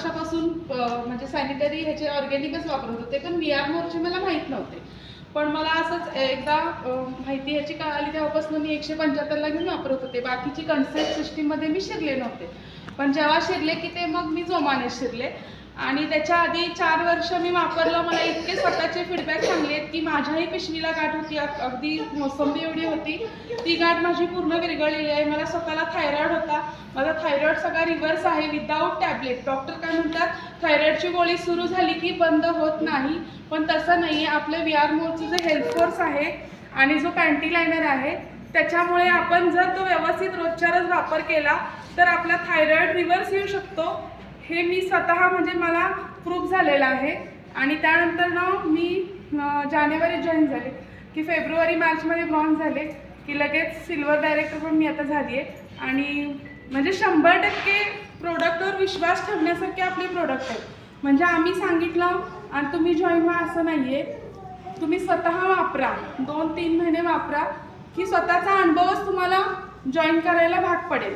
वर्षापासून म्हणजे सॅनिटरी ह्याचे ऑर्गॅनिकच वापरत होते, पण VR मोरचे मला माहीत नव्हते. पण मला असंच एकदा माहिती ह्याची कळाली, तेव्हापासून मी 175ला घेऊन वापरत होते. बाकीची कन्सेप्ट सिस्टीममध्ये मी शिरले नव्हते, पण जेव्हा शिरले की ते मग मी जोमाने शिरले. आणि त्याच्या आधी 4 वर्ष मी वापरलं. मला इतके स्वतःचे फीडबॅक चांगले आहेत की माझ्याही पिशवीला गाठ होती, अगदी मोसंबी एवढी होती, ती गाठ माझी पूर्ण विरघळलेली आहे. मला स्वतःला थायरॉइड होता, माझा थायरॉइड सगळा रिव्हर्स आहे विदाऊट टॅबलेट. डॉक्टर काय म्हणतात, थायरॉइडची गोळी सुरू झाली की बंद होत नाही, पण तसं नाही आहे. आपलं VR मोरचं जे हेल्थ फोर्स आहे आणि जो पॅन्टी लायनर आहे, त्याच्यामुळे आपण जर तो व्यवस्थित रोजच्या रोज वापर केला तर आपला थायरॉइड रिव्हर्स येऊ शकतो. हे मी स्वतः म्हणजे मला प्रूफ झालेलं आहे. आणि त्यानंतर ना मी जानेवारीत जॉईन झाले की फेब्रुवारी मार्चमध्ये ब्रॉन्झ झाले की लगेच सिल्वर डायरेक्टर पण मी आता झाली आहे. आणि म्हणजे 100% प्रोडक्टवर विश्वास ठेवण्यासारखे आपले प्रोडक्ट आहेत. म्हणजे आम्ही सांगितलं आणि तुम्ही जॉईन व्हा असं नाही आहे. तुम्ही स्वतः वापरा, 2-3 महिने वापरा की स्वतःचा अनुभवच तुम्हाला जॉईन करायला भाग पडेल.